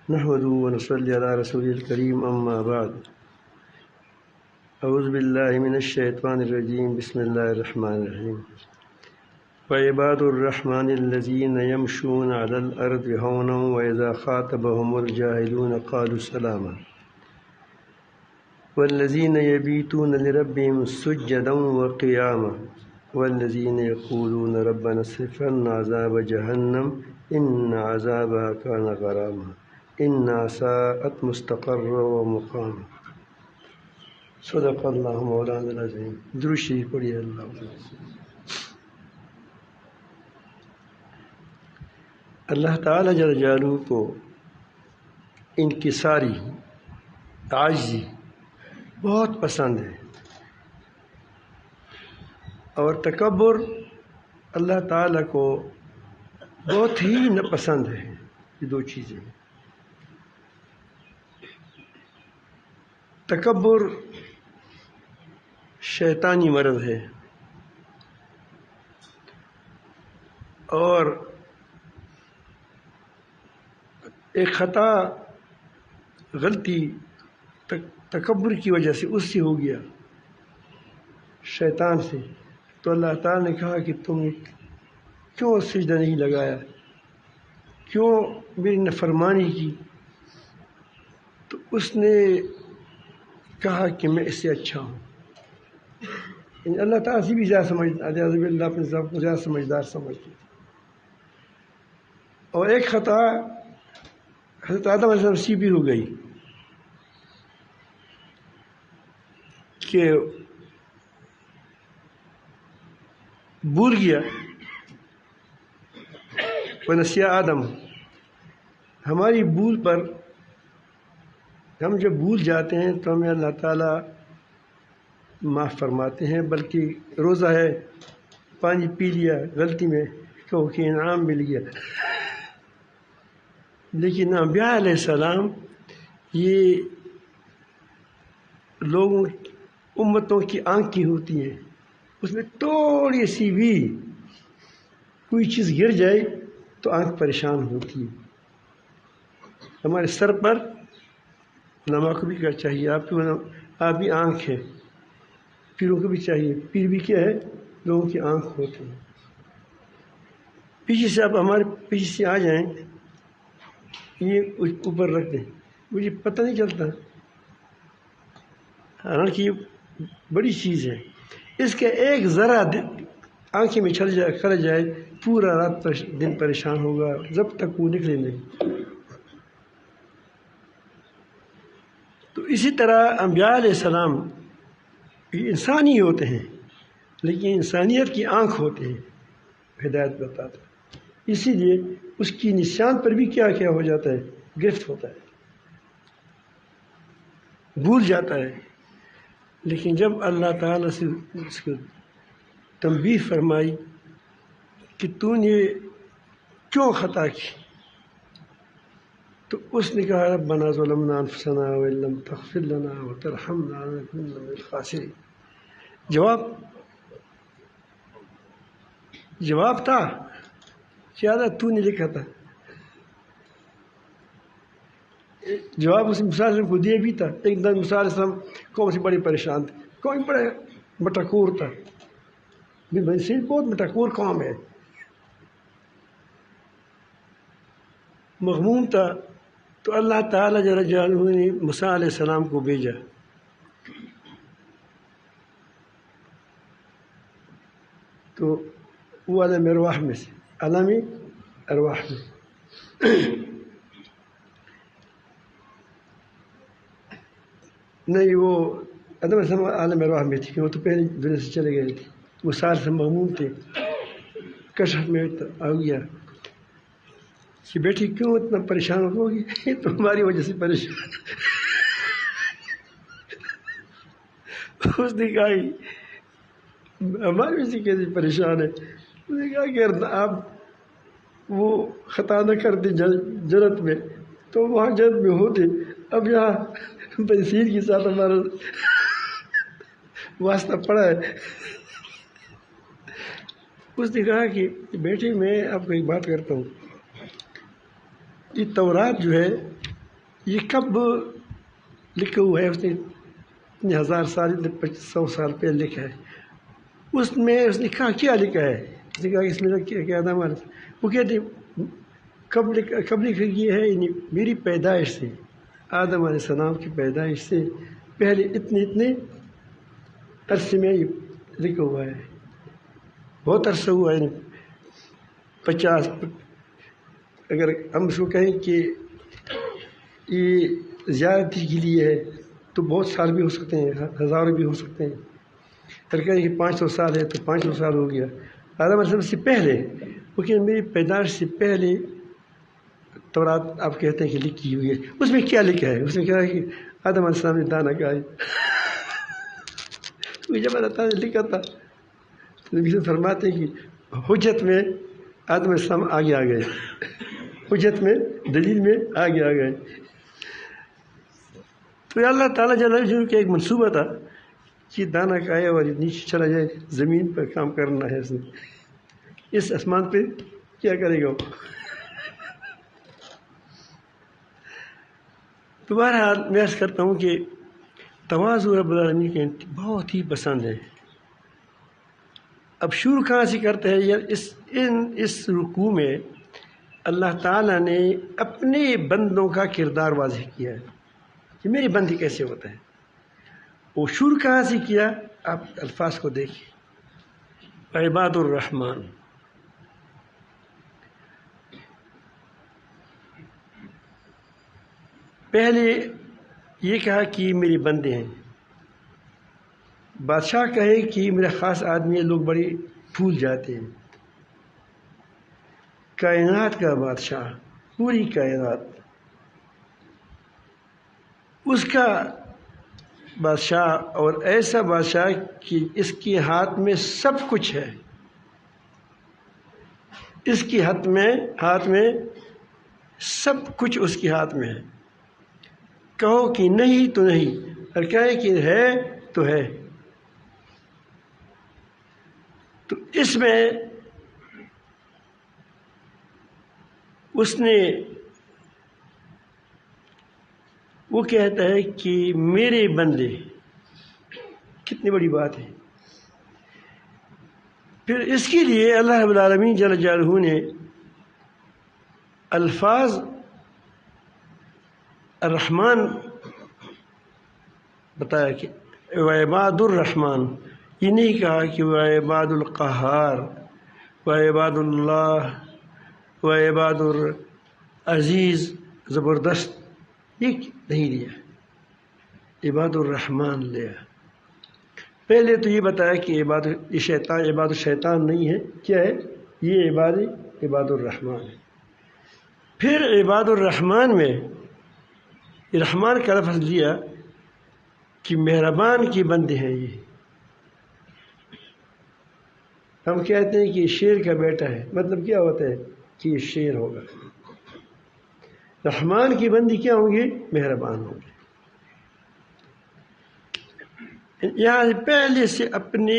نحمده ونصلي على رسوله الكريم أما بعد أعوذ بالله من الشيطان الرجيم بسم الله الرحمن الرحيم وعباد الرحمن الذين يمشون على الأرض هونا وإذا خاطبهم الجاهلون قالوا سلاما والذين يبيتون لربهم سجدا وقياما والذين يقولون ربنا اصرف عنا عذاب جهنم إن عذابها كان غراما إنها ساءت مستقرا ومقاما صدق اللہ مولانا العظیم۔ درود شریف پڑھیے اللہ۔ اللہ تعالیٰ جل جلالہ کو انکساری عاجزی بہت پسند ہے، اور تکبر اللہ تعالیٰ کو بہت ہی ناپسند ہے۔ یہ دو چیزیں، تکبر شیطانی مرض ہے، اور ایک خطا غلطی تکبر کی وجہ سے اس سے ہو گیا، شیطان سے۔ تو اللہ تعالیٰ نے کہا کہ تم نے کیوں سجدہ نہیں لگایا، کیوں میری نافرمانی کی؟ تو اس نے کہا کہ میں اس سے اچھا ہوں۔ اللہ تعالیٰ سے بھی زیادہ اللہ اپنے ذات کو زیادہ سمجھدار سمجھتے تھے۔ اور ایک خطا حضرت آدم علیہ السلام سے بھی ہو گئی کہ بھول گیا، ونسی آدم۔ ہماری بھول پر ہم جب بھول جاتے ہیں تو ہمیں اللہ تعالیٰ معاف فرماتے ہیں، بلکہ روزہ ہے پانی پی لیا غلطی میں تو کہ انعام مل گیا۔ لیکن انبیاء علیہ السلام یہ لوگوں امتوں کی آنکھیں ہوتی ہیں، اس میں تھوڑی سی بھی کوئی چیز گر جائے تو آنکھ پریشان ہوتی ہے۔ ہمارے سر پر علماء کو بھی کیا چاہیے، آپ بھی آنکھ ہے، پیروں کو بھی چاہیے، پیر بھی کیا ہے، لوگوں کی آنکھ ہوتی ہے۔ پیچھے سے آپ ہمارے پیچھے سے آ جائیں، یہ اوپر رکھ دیں، مجھے پتہ نہیں چلتا، حالانکہ یہ بڑی چیز ہے۔ اس کے ایک ذرا آنکھیں میں چل جائے پورا رات دن پریشان ہوگا جب تک وہ نکلے نہیں۔ تو اسی طرح انبیاء علیہ السلام انسانی ہوتے ہیں، لیکن انسانیت کی آنکھ ہوتے ہیں، ہدایت بتاتے ہیں۔ اسی لیے اس کی نشان پر بھی کیا ہو جاتا ہے، گرفت ہوتا ہے، بھول جاتا ہے۔ لیکن جب اللہ تعالیٰ سے اس کو تنبیہ فرمائی کہ تو نے کیوں خطا کی، تو اس نے کہا ربنا ظلمنا انفسنا وان لم تغفر لنا وترحمنا لنکونن من الخاسرین۔ جواب تھا زیادہ تو نے لکھا تھا، جواب اس موسیٰ علیہ السلام کو دیا بھی تھا۔ ایک دن موسیٰ علیہ السلام قوم سے بڑے پریشان تھے، قوم بڑے مٹکور تھا، بہت مٹکور قوم ہے، مغموم تھا۔ تو اللہ تعالیٰ جل جلالہ نے موسیٰ علیہ السلام کو بھیجا، تو وہ عالم ارواح میں سے، عالم ارواح میں نہیں، وہ آدم علیہ السلام عالم ارواح میں تھی، وہ تو پہلے دنیا سے چلے گئے تھے۔ وہ سال سے مغموم تھے، کشف میں آ گیا کہ بیٹی کیوں اتنا پریشان ہوگی؟ تمہاری وجہ سے پریشان۔ اس نے کہا ہماری وجہ سے کیسے پریشان ہے؟ اس نے کہا کہ آپ وہ خطا نہ کرتے جنت میں تو وہاں جنت میں ہوتے، اب یہاں بنسیر کے ساتھ ہمارا واسطہ پڑا ہے۔ اس نے کہا کہ بیٹے میں آپ کو ایک بات کرتا ہوں، یہ تورات جو ہے یہ کب لکھا ہوا ہے؟ اس نے اتنے 1000 سال 100 سال پہلے لکھا ہے. اس نے کہا کیا لکھا ہے؟ اس نے کہا اس میں کیا آدم وہ کہتے کب لکھا یہ ہے، یعنی میری پیدائش سے، آدم علیہ السلام کی پیدائش سے پہلے اتنے عرصے میں یہ لکھا ہوا ہے. بہت عرصہ ہوا ہے، 50، اگر ہم اس کو کہیں کہ یہ زیادتی کے لیے ہے تو بہت سال بھی ہو سکتے ہیں، ہزاروں بھی ہو سکتے ہیں. اگر کہیں کہ 500 سال ہے تو 500 سال ہو گیا. آدم علیہ السلام سے پہلے، کیونکہ میری پیدائش سے پہلے تورات آپ کہتے ہیں کہ لکھی ہوئی ہے. اس میں کیا لکھا ہے؟ اس میں کہا ہے کہ آدم علیہ السلام نے دانا کھایا. جب اللہ تعالیٰ نے لکھا تھا تو فرماتے ہیں کہ حجت میں آدم علیہ السلام آگے آ گئے، حجت میں، دلیل میں آگے آ گئے. تو اللہ تعالیٰ جل جلالہ کا ایک منصوبہ تھا کہ دانا کھائے اور نیچے چلا جائے، زمین پر کام کرنا ہے. اس آسمان پہ کیا کرے گا؟ تو بہرحال میں عرض کرتا ہوں کہ تواضع رب العالمین کے بہت ہی پسند ہے. اب شروع کہاں سے کرتے ہیں؟ یا اس رکوع میں اللہ تعالیٰ نے اپنے بندوں کا کردار واضح کیا ہے کہ میری بندی کیسے ہوتا ہے. وہ شروع کہاں سے کیا؟ آپ الفاظ کو دیکھیں، عباد الرحمن. پہلے یہ کہا کہ میری بندے ہیں. بادشاہ کہے کہ میرا خاص آدمی ہے، لوگ بڑے پھول جاتے ہیں. کائنات کا بادشاہ، پوری کائنات، اس کا بادشاہ، اور ایسا بادشاہ کہ اس کے ہاتھ میں سب کچھ ہے. اس کے ہاتھ میں سب کچھ اس کے ہاتھ میں ہے. کہو کہ نہیں تو نہیں، اور کہے کہ ہے تو ہے. تو اس میں اس نے وہ کہتا ہے کہ میرے بندے، کتنی بڑی بات ہے. پھر اس کے لیے اللہ رب العالمین جل جلالہ نے الفاظ الرحمن بتایا کہ وعباد الرحمن. یہ نہیں کہا کہ وعباد القہار، وعباد اللہ، وعباد العزیز زبردست، یہ نہیں لیا، عباد الرحمن لیا. پہلے تو یہ بتایا کہ عباد الشیطان نہیں ہے، کیا ہے یہ؟ عباد الرحمن ہے. پھر عباد الرحمن میں رحمان کا لفظ لیا کہ مہربان کے بندے ہیں. یہ ہم کہتے ہیں کہ شیر کا بیٹا ہے، مطلب کیا ہوتا ہے کہ یہ شیر ہوگا. رحمان کی بندی کیا ہوں گے؟ مہربان ہوں گے. یہاں پہلے سے اپنے،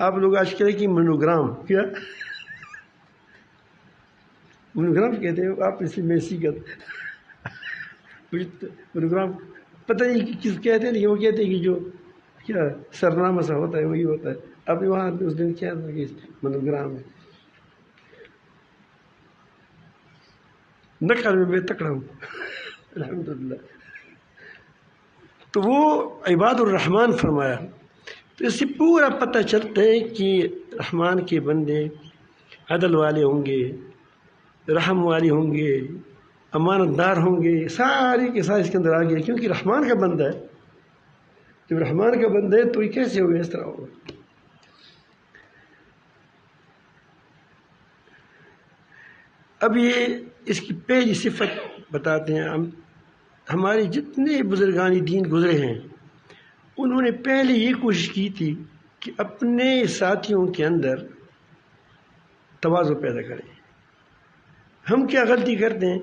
آپ لوگ آج کہتے ہیں کہ منوگرام، کیا منوگرام کہتے ہیں آپ؟ اس میں سیکھت منوگرام پتہ نہیں کس کہتے ہیں، لیکن وہ کہتے ہیں کہ جو کیا سرنامہ سا ہوتا ہے وہی ہوتا ہے. اب وہاں اس دن کیا تھا کہ منوگرام ہے. نقل میں تکڑا ہوں الحمدللہ. تو وہ عباد الرحمن فرمایا. تو اس سے پورا پتہ چلتا ہے کہ رحمان کے بندے عدل والے ہوں گے، رحم والے ہوں گے، امانت دار ہوں گے. سارے کے ساتھ اس کے اندر آ گیا، کیونکہ رحمان کا بندہ ہے. جب رحمان کا بندہ ہے تو یہ کیسے ہوگا؟ اس طرح ہوگا. اب یہ اس کی پہلی صفت بتاتے ہیں. ہمارے جتنے بزرگان دین گزرے ہیں انہوں نے پہلے یہ کوشش کی تھی کہ اپنے ساتھیوں کے اندر تواضع پیدا کریں. ہم کیا غلطی کرتے ہیں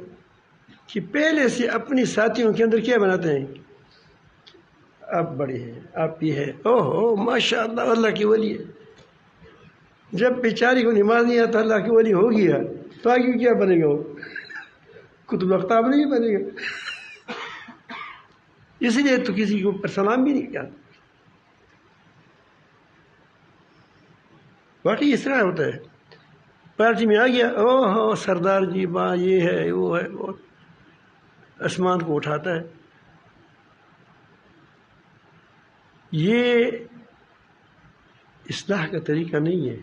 کہ پہلے سے اپنے ساتھیوں کے اندر کیا بناتے ہیں؟ آپ بڑے ہیں، آپ یہ ہے، اوہ ماشاء اللہ اللہ کی ولی ہے. جب بیچاری کو نماز نہیں آتا اللہ کی ولی ہو گیا تو آگے کیا بنے گا؟ وہ کتب اختاب نہیں بنے گا. اس لیے تو کسی کو پر سلام بھی نہیں کیا. باقی اس طرح ہوتا ہے. پارٹی میں آ گیا، او ہو سردار جی با یہ ہے وہ ہے، اور آسمان کو اٹھاتا ہے. یہ اصلاح کا طریقہ نہیں ہے.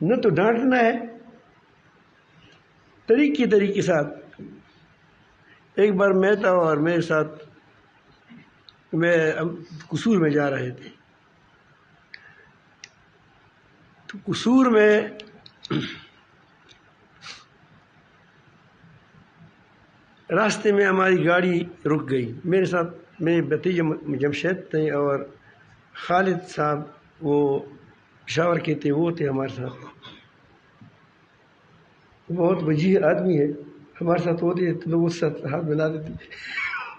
نہ تو ڈانٹنا ہے طریقے کے ساتھ. ایک بار میں تھا اور میرے ساتھ میں قصور میں جا رہے تھے. تو قصور میں راستے میں ہماری گاڑی رک گئی. میرے ساتھ میرے بھتیجے جمشید تھے اور خالد صاحب وہ پشاور کے تھے، وہ تھے ہمارے ساتھ. بہت وجیح آدمی ہے. ہمارے ساتھ ہوتے تو لوگ اس ساتھ ہاتھ ملا دیتے،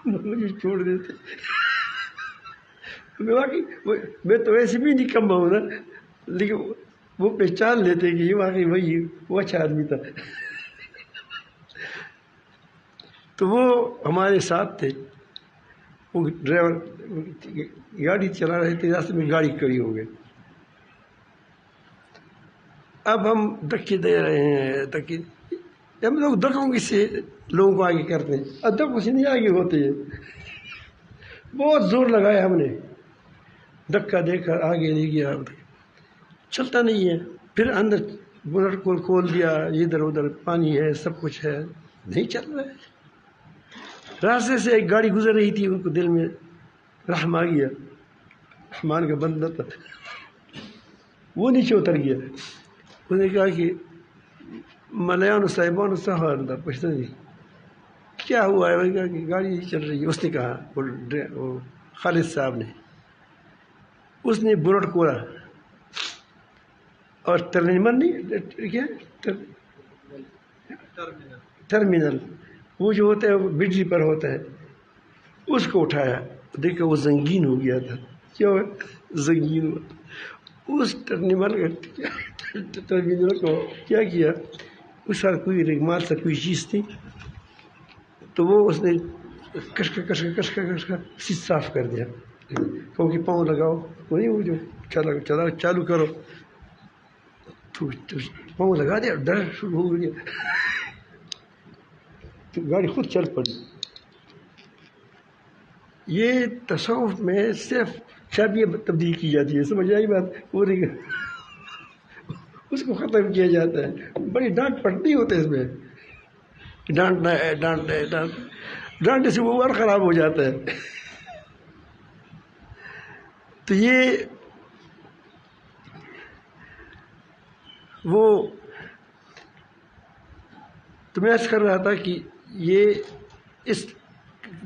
مجھے چھوڑ دیتے. میں تو ویسے بھی نکما ہوں نا، لیکن وہ پہچان لیتے کہ یہ واقعی وہی وہ اچھا آدمی تھا. تو وہ ہمارے ساتھ تھے. وہ ڈرائیور گاڑی چلا رہے تھے، راستے میں گاڑی کھڑی ہو گئی. اب ہم دھکے دے رہے ہیں، دھکے ہم لوگ دھکوں سے لوگوں کو آگے کرتے ہیں، اب دھکوں سے نہیں آگے ہوتے ہیں. بہت زور لگایا ہم نے، دھکا دے کر آگے لے گیا، چلتا نہیں ہے. پھر اندر بونٹ کو کھول دیا، ادھر ادھر پانی ہے، سب کچھ ہے، نہیں چل رہا ہے. راستے سے ایک گاڑی گزر رہی تھی، ان کو دل میں رحم آ گیا. رحمان کا بندہ تھا، وہ نیچے اتر گیا. انہوں نے کہا کہ ملیان صاحبان سہار تھا، پوچھتا نہیں کیا ہوا ہے. میں نے کہا کہ گاڑی نہیں چل رہی ہے. اس نے کہا وہ خالد صاحب نے، اس نے بلٹ کوڑا اور ٹرمینل وہ جو ہوتا ہے وہ بجلی پر ہوتا ہے، اس کو اٹھایا. دیکھا وہ زنگین ہو گیا تھا. کیا ہوا؟ زنگین ہوا. اس ٹرمینل کو کیا کیا، اس کا کوئی رگمال سے کوئی چیز تھی تو وہ اس نے کش کا صاف کر دیا. کیونکہ پاؤں لگاؤ، وہی وہ جو چلا چالو کرو تو پاؤں لگا دیا، ڈر شروع ہو گیا تو گاڑی خود چل پڑی. یہ تصوف میں صرف چابیاں تبدیل کی جاتی ہے، سمجھ آئی بات؟ پوری اس کو ختم کیا جاتا ہے. بڑی ڈانٹ پڑتی ہوتے ہے اس میں، ڈانٹنا ہے ڈانٹنے سے وہ اور خراب ہو جاتا ہے. تو یہ وہ تو میں عرض کر رہا تھا کہ یہ اس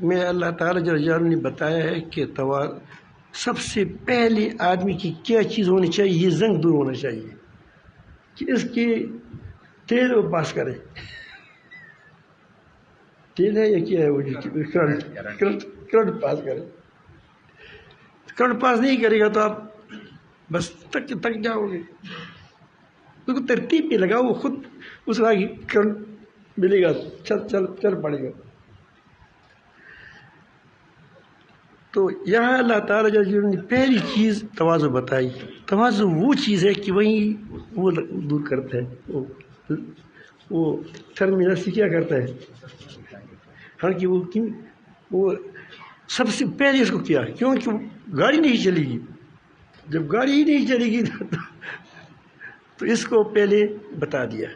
میں اللہ تعالیٰ جل جلالہ نے بتایا ہے کہ سب سے پہلے آدمی کی کیا چیز ہونی چاہیے، یہ زنگ دور ہونا چاہیے کہ اس کی تیل وہ پاس کرے. تیل ہے یا کیا ہے وہ کرنٹ پاس کرے. کرنٹ پاس نہیں کرے گا تو آپ بس تک جاؤ گے. اس کو ترتیب پہ لگاؤ، وہ خود اس کا کرنٹ ملے گا، چل پڑے گا. تو یہاں اللہ تعالیٰ جل نے پہلی چیز تواضع بتائی. تواضع وہ چیز ہے کہ وہی وہ دور کرتا ہے، وہ ٹرمینل سے کیا کرتا ہے. ہاں کہ وہ سب سے پہلے اس کو کیا، کیونکہ گاڑی نہیں چلے گی. جب گاڑی ہی نہیں چلے گی تو اس کو پہلے بتا دیا.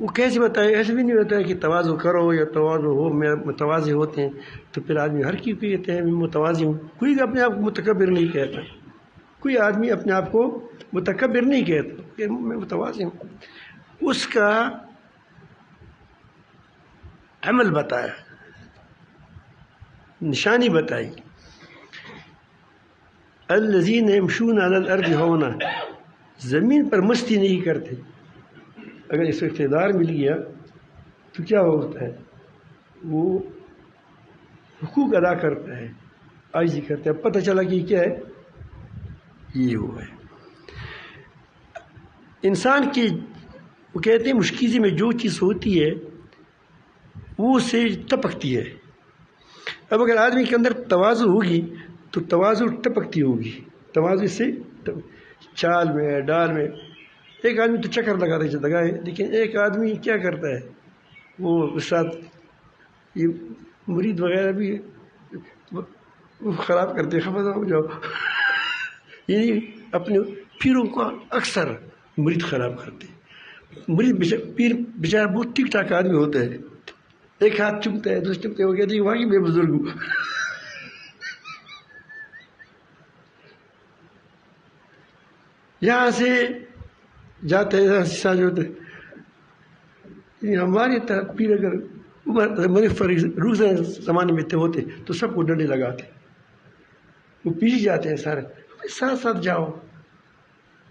وہ کیسے بتائے؟ ایسے بھی نہیں بتایا کہ تواضع کرو یا تواضع ہو، متواضع ہوتے ہیں تو پھر آدمی ہر کی کہتے ہیں میں متواضع ہوں. کوئی اپنے آپ کو متکبر نہیں کہتا، کوئی آدمی اپنے آپ کو متکبر نہیں کہتا کہ میں متواضع ہوں. اس کا عمل بتایا، نشانی بتائی. الذین یمشون علی الارض ہونا، زمین پر مستی نہیں کرتے. اگر اس کو اقتدار مل گیا تو کیا ہوتا ہے، وہ حقوق ادا کرتا ہے، عاجزی کرتا ہے. پتہ چلا کہ کیا ہے، یہ وہ ہے. انسان کی وہ کہتے ہیں مشکیزی میں جو چیز ہوتی ہے وہ اسے ٹپکتی ہے. اب اگر آدمی کے اندر تواضع ہوگی تو تواضع ٹپکتی ہوگی. تواضع سے چال میں ڈال میں ایک آدمی تو چکر لگائے، لیکن ایک آدمی کیا کرتا ہے وہ اس ساتھ یہ مرید وغیرہ بھی وہ خراب کرتے، خفا ہو جاؤ. یعنی اپنے پیروں کو اکثر مرید خراب کرتے. پیر بیچارہ بہت ٹھیک ٹھاک آدمی ہوتا ہے، ایک ہاتھ چمتا ہے دوسرے چمتے، وہ کہتے ہیں واقعی میں بزرگ ہوں. یہاں سے جاتے ہیں ہماری طرف پیر اگر روزانہ زمانے میں ہوتے تو سب کو ڈنڈے لگاتے. وہ پیچھے جاتے ہیں سارے، ساتھ ساتھ جاؤ.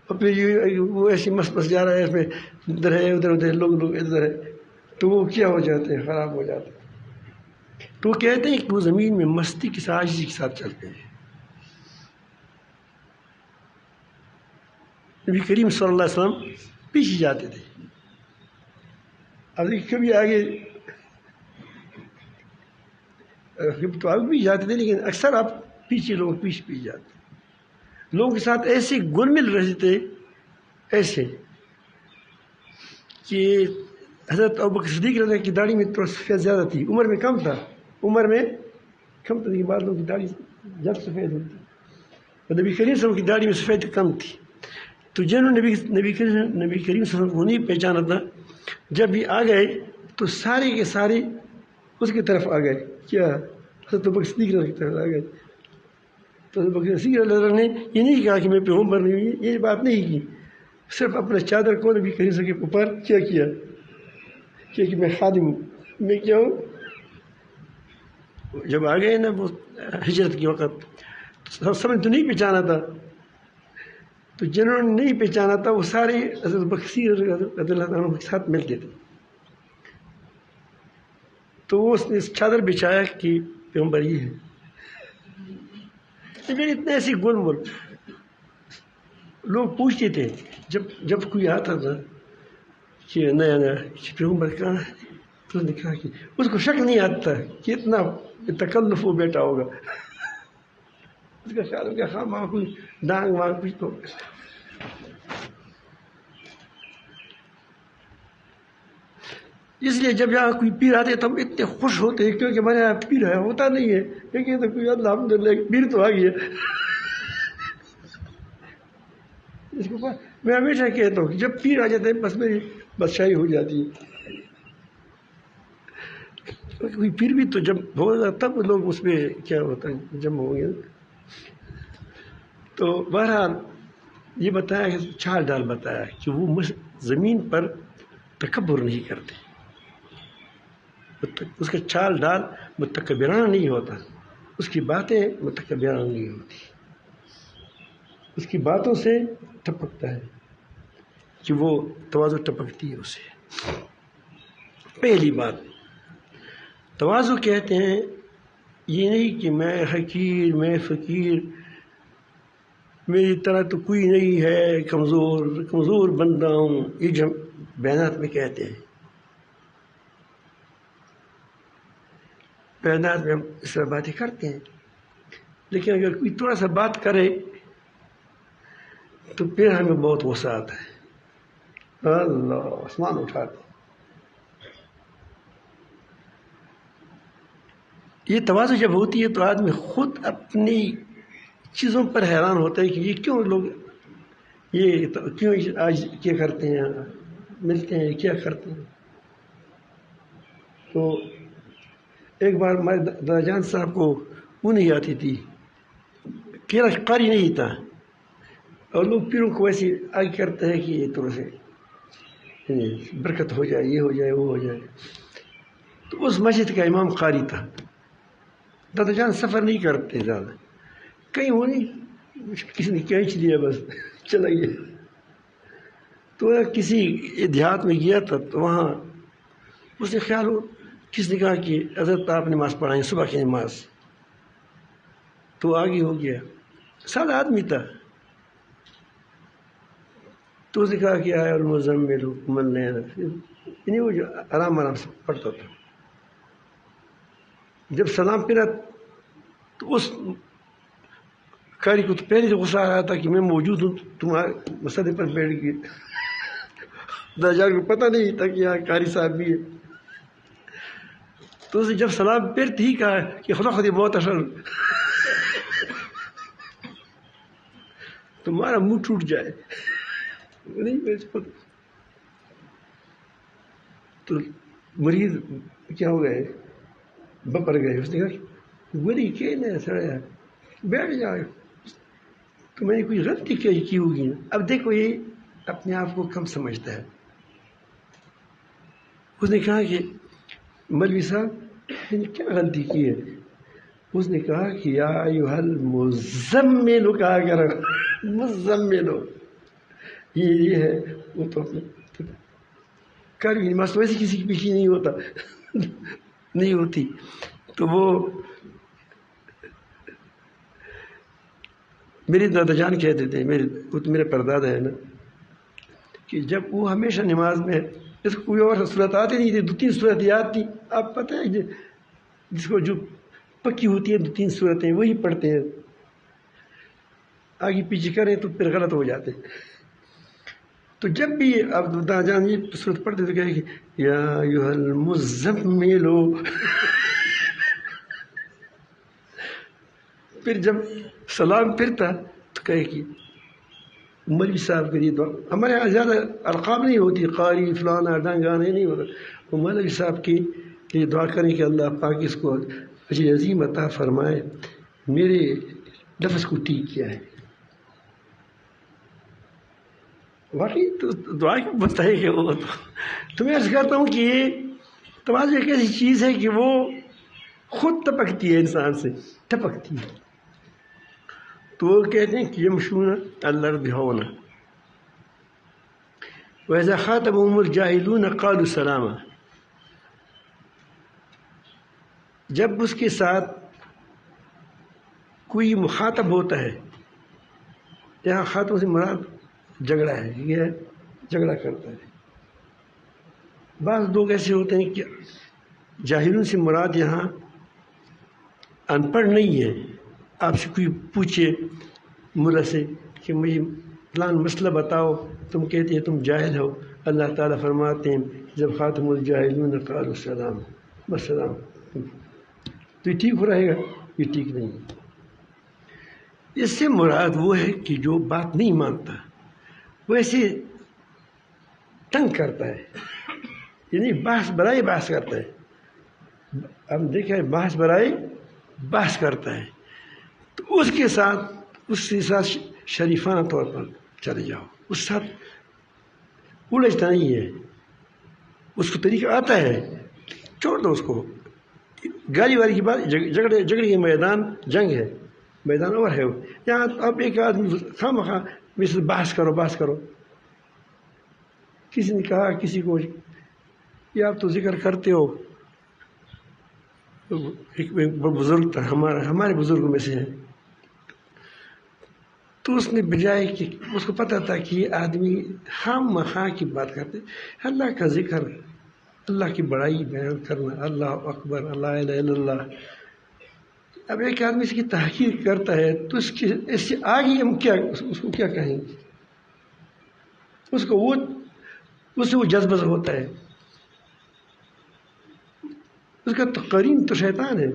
اور پھر وہ ایسی مست جا رہا ہے، اس میں ادھر ہے ادھر لوگ ادھر ہے، تو وہ کیا ہو جاتے ہیں، خراب ہو جاتے ہیں. تو وہ کہتے ہیں کہ وہ زمین میں مستی کے ساتھ عاجزی کے ساتھ چلتے ہیں. نبی کریم صلی اللہ علیہ وسلم پیچھے جاتے تھے. اب کبھی آگے تو آگے بھی جاتے تھے، لیکن اکثر آپ پیچھے لوگ پیچھے جاتے. لوگوں کے ساتھ ایسے گل مل رہے تھے، ایسے کہ حضرت ابوبکر صدیق رضی اللہ عنہ کی داڑھی میں تھوڑا سفید زیادہ تھی، عمر میں کم تھا، لیکن بعض لوگوں کی داڑھی زیادہ سفید ہوتی. اور نبی کریم صلی اللہ علیہ وسلم کی داڑھی میں سفید کم تھی. تو جنہوں نے نبی کریم صلی اللہ علیہ وسلم کو نہیں پہچانا تھا، جب یہ آ گئے تو سارے کے سارے اس کی طرف آ گئے. کیا حضرت ابوبکر صدیق رضی اللہ عنہ کی طرف آ گئے. تو ابو بکر صدیق رضی اللہ عنہ نے یہ نہیں کہا کہ میں پیغمبر نہیں ہوں، یہ بات نہیں کی. صرف اپنے چادر کو نبی کریم صلی اللہ علیہ وسلم کے اوپر کیا کہ میں خادم ہوں، میں کیا ہوں. جب آ گئے نا وہ ہجرت کے وقت، سب نے تو نہیں پہچانا تھا. تو جنہوں نے نہیں پہچانا تھا وہ سارے حضرت بکر رضی اللہ عنہ کے ساتھ ملتے تھے. تو اس نے اس چادر بچھایا کہ پیغمبر یہ ہے. لیکن اتنے ایسی گل مل لوگ پوچھتے تھے جب کوئی آتا تھا کہ نیا پیغمبر کہاں ہے، تو نے کہا کہ اس کو شک نہیں آتا کہ اتنا تکلف وہ بیٹا ہوگا. اس کا خیال ہو گیا ہاں ماں کوئی ڈانگ وانگ کچھ تو. اس لیے جب یہاں کوئی پیر آتے تو ہم اتنے خوش ہوتے ہیں، کیونکہ ہمارے یہاں پیر ہے ہوتا نہیں ہے، لیکن تو کوئی الحمدللہ پیر تو آ گئی ہے. اس کو میں ہمیشہ کہتا ہوں کہ جب پیر آ جاتے ہیں بس میری بادشاہی ہو جاتی ہے. کوئی پیر بھی تو جب ہوگا تب لوگ اس میں کیا ہوتا ہے جمع ہوں گے. تو بہرحال یہ بتایا کہ چال ڈال بتایا کہ وہ زمین پر تکبر نہیں کرتے. اس کا چال ڈال متکبرانہ نہیں ہوتا، اس کی باتیں متکبرانہ نہیں ہوتی، اس کی باتوں سے ٹپکتا ہے کہ وہ تواضع ٹپکتی ہے اسے. پہلی بات تواضع کہتے ہیں یہ نہیں کہ میں حقیر، میں فقیر، میری طرح تو کوئی نہیں ہے، کمزور بندہ ہوں. یہ جو بیانات میں کہتے ہیں، بیانات میں ہم اس طرح باتیں کرتے ہیں، لیکن اگر کوئی تھوڑا سا بات کرے تو پھر ہمیں بہت غصہ آتا ہے، اللہ آسمان اٹھاتے. یہ تواضع جب ہوتی ہے تو آدمی خود اپنی چیزوں پر حیران ہوتا ہے کہ یہ کیوں لوگ یہ کیوں آج کیا کرتے ہیں، ملتے ہیں کیا کرتے ہیں. تو ایک بار ہمارے دادا جان صاحب کو وہ نہیں آتی تھی، کیرا قاری نہیں تھا، اور لوگ پیروں کو ویسے آگے کرتے ہیں کہ یہ طرح سے برکت ہو جائے، یہ ہو جائے وہ ہو جائے. تو اس مسجد کا امام قاری تھا. دادا جان سفر نہیں کرتے زیادہ، کہیں وہ نہیں، کسی نے کھینچ لیا بس چلا گیا. تو کسی دیہات میں گیا تھا تو وہاں اس نے خیال ہو کس نے کہا کہ حضرت آپ نماز پڑھائیں صبح کی نماز. تو آگے ہو گیا، سادہ آدمی تھا. تو اس نے کہا کہ آیا المزمل من اللیل، یعنی وہ جو آرام آرام سے پڑھتا تھا. جب سلام پھرا تو اس قاری کو تو پہلے سے غصہ آ رہا تھا کہ میں موجود ہوں، تمہارے مسئلے پر بیٹھ گئے. دجال کو پتہ نہیں تھا کہ یہاں قاری صاحب بھی ہے. تو اسے جب سلام پھرتے ہی کہا کہ خدا خود بہت اصل تمہارا منہ ٹوٹ جائے. نہیں تو مریض کیا ہو گئے، بپر گئے. اس نے کہا گولی کہ نہیں سڑا، بیٹھ جاؤ، تو میں نے کوئی غلطی کی ہوگی. اب دیکھو یہ اپنے آپ کو کم سمجھتا ہے. اس نے کہا کہ مولوی صاحب میں نے کیا غلطی کی ہے؟ اس نے کہا کہ یا ایھا المزمل، کہا کرو مزمل، یہ ہے وہ تو کر بھی نماز تو ویسے کسی کی پیچھے نہیں ہوتا نہیں ہوتی. تو وہ میری دادا جان کہتے تھے، میرے پردادا ہے نا، کہ جب وہ ہمیشہ نماز میں، اس کو کوئی اور صورت آتی نہیں تھی، 2-3 صورت یاد تھی. آپ پتہ ہے جس کو جو پکی ہوتی ہے 2-3 صورتیں وہی پڑھتے ہیں، آگے پیچھے کریں تو پھر غلط ہو جاتے. تو جب بھی آپ دادا جان یہ صورت پڑھتے تو کہے کہ یا ایھا المزمل. پھر جب سلام پھرتا تو کہے کہ مولوی صاحب کے لیے دعا. ہمارے یہاں زیادہ القاب نہیں ہوتی، قاری فلانا ڈنگانے نہیں ہوتا. وہ مولوی صاحب کی لیے دعا کریں کہ اللہ پاک اس کو اجر عظیم عطا فرمائے، میرے لفظ کو ٹھیک کیا ہے. واقعی تو دعا کی بنتا ہے کہ وہ تو میں عرض کرتا ہوں کہ یہ توازن ایک ایسی چیز ہے کہ وہ خود ٹپکتی ہے، انسان سے ٹپکتی ہے. تو وہ کہتے ہیں کہ یمشون علی الارض ہونا واذا خاطبهم الجاہلون قالوا سلاما. جب اس کے ساتھ کوئی مخاطب ہوتا ہے، یہاں خاطب سے مراد جھگڑا ہے، یہ جھگڑا کرتا ہے. بعض لوگ ایسے ہوتے ہیں کہ جاہلوں سے مراد یہاں ان پڑھ نہیں ہے. آپ سے کوئی پوچھے ملا سے کہ مجھے فلان مسئلہ بتاؤ، تم کہتے ہیں تم جاہل ہو. اللہ تعالیٰ فرماتے ہیں جب خاتم الجاہلون قالوا سلام، بس سلام. تو یہ ٹھیک ہو رہے گا؟ یہ ٹھیک نہیں ہے. اس سے مراد وہ ہے کہ جو بات نہیں مانتا وہ ایسے تنگ کرتا ہے، یعنی بحث برائے بحث کرتا ہے. ہم دیکھیں بحث برائے بحث کرتا ہے، تو اس کے ساتھ شریفانہ طور پر چلے جاؤ. اس ساتھ الجھتا نہیں ہے، اس کو طریقہ آتا ہے، چھوڑ دو اس کو. گالی والی کی بات، جھگڑے کے میدان جنگ ہے، میدان اور ہے. یہاں آپ ایک آدمی خواہ مخواہ مثل بحث کرو. کسی نے کہا کسی کو یہ آپ تو ذکر کرتے ہو، ایک بزرگ تھا، ہمارے بزرگوں میں سے ہے. تو اس نے بجائے کہ اس کو پتہ تھا کہ یہ آدمی خام مخواہ کی بات کرتے، اللہ کا ذکر، اللہ کی بڑائی بیان کرنا، اللہ اکبر، اللہ الہ الا اللہ. اب ایک آدمی اس کی تحقیر کرتا ہے تو اس سے آگے ہم کیا اس کو کیا کہیں گے؟ اس سے وہ جذبہ ہوتا ہے. اس کا قرین تو شیطان ہے.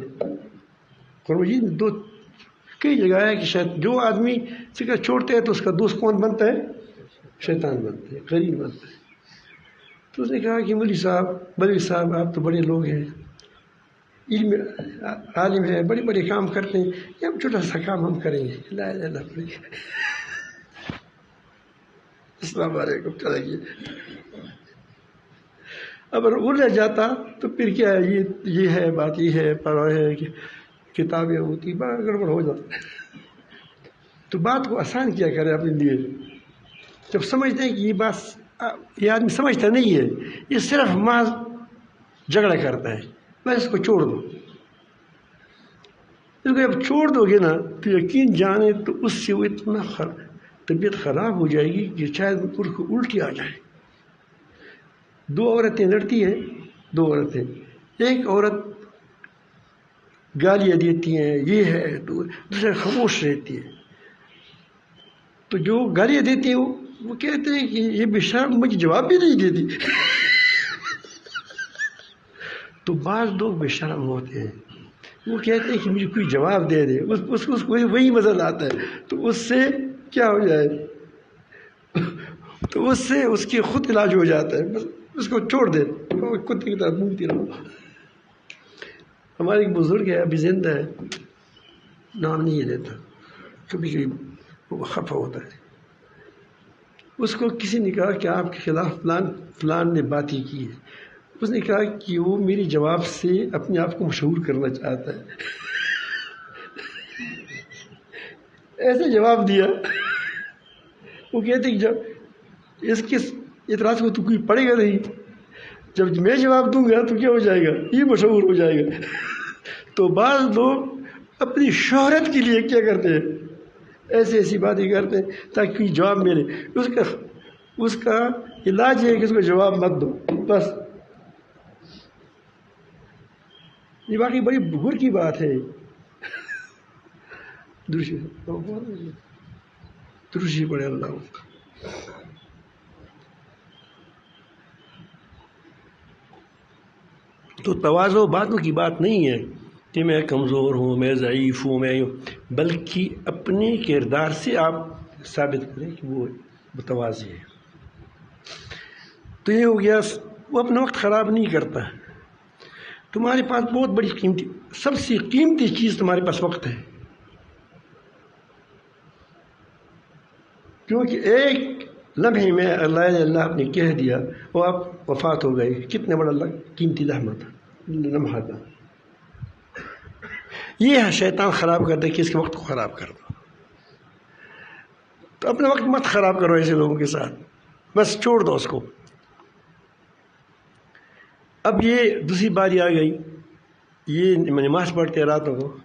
قرآن مجید میں کئی جگہ ہے کہ جو آدمی ذکر چھوڑتے ہیں تو اس کا دوست کون بنتا ہے؟ شیطان بنتا ہے، قرین بنتا ہے. تو اس نے کہا کہ مولوی صاحب آپ تو بڑے لوگ ہیں، علم عالم ہے، بڑے بڑے کام کرتے ہیں، یہ ہم چھوٹا سا کام ہم کریں گے. لا الہ الا اللہ. السلام علیکم. چلا گیا. اگر الجھ جاتا تو پھر کیا ہے، یہ ہے بات، یہ ہے پڑھا ہے کہ کتابیں ہوتی، بڑا گڑبڑ ہو جاتا. تو بات کو آسان کیا کرے اپنے لیے. جب سمجھتے ہیں کہ یہ بات یہ آدمی سمجھتا نہیں ہے، یہ صرف محض جھگڑا کرتا ہے، بس اس کو چھوڑ دو. اس کو جب چھوڑ دو گے نا تو یقین جانے تو اس سے وہ اتنا طبیعت خراب ہو جائے گی کہ شاید ان کو الٹی آ جائے. 2 عورتیں لڑتی ہیں، 2 عورتیں، ایک عورت گالیاں دیتی ہیں، یہ ہے، تو دوسرے خاموش رہتی ہے. تو جو گالیاں دیتی ہیں وہ کہتے ہیں کہ یہ بےشرم مجھے جواب بھی نہیں دیتی. تو بعض لوگ بےشرم ہوتے ہیں، وہ کہتے ہیں کہ مجھے کوئی جواب دے دے، اس کو وہی مزہ آتا ہے. تو اس سے کیا ہو جائے، تو اس سے اس کی خود علاج ہو جاتا ہے. بس اس کو چھوڑ دے، کتے کی طرح گھومتی رہو. ہمارے ایک بزرگ ہے، ابھی زندہ ہے، نام نہیں لیتا، کبھی کبھی وہ خفا ہوتا ہے. اس کو کسی نے کہا کہ آپ کے خلاف فلان نے باتیں کی ہے. اس نے کہا کہ وہ میری جواب سے اپنے آپ کو مشہور کرنا چاہتا ہے. ایسے جواب دیا. وہ کہتے کہ جب اس کے اعتراض کو تو کوئی پڑے گا نہیں، جب میں جواب دوں گا تو کیا ہو جائے گا، یہ مشہور ہو جائے گا. تو بعض لوگ اپنی شہرت کے لیے کیا کرتے ہیں، ایسی باتیں کرتے ہیں تاکہ کوئی جواب ملے. اس کا علاج ہے کہ اس کو جواب مت دو بس. یہ باقی بڑی غور کی بات ہے. درشی پڑے اللہ. تو تواضع باتوں کی بات نہیں ہے کہ میں کمزور ہوں، میں ضعیف ہوں، بلکہ اپنے کردار سے آپ ثابت کریں کہ وہ متواضع ہے. تو یہ ہو گیا، وہ اپنا وقت خراب نہیں کرتا. تمہارے پاس بہت بڑی قیمتی، سب سے قیمتی چیز تمہارے پاس وقت ہے، کیونکہ ایک لمحے میں اللہ آپ نے کہہ دیا اور آپ وفات ہو گئے. کتنے بڑا قیمتی لمحہ تھا. یہ شیطان خراب کرتا ہے کہ اس کے وقت کو خراب کر دو. تو اپنا وقت مت خراب کرو ایسے لوگوں کے ساتھ، بس چھوڑ دو اس کو. اب یہ دوسری باری آ گئی، یہ نماز پڑھتے راتوں کو،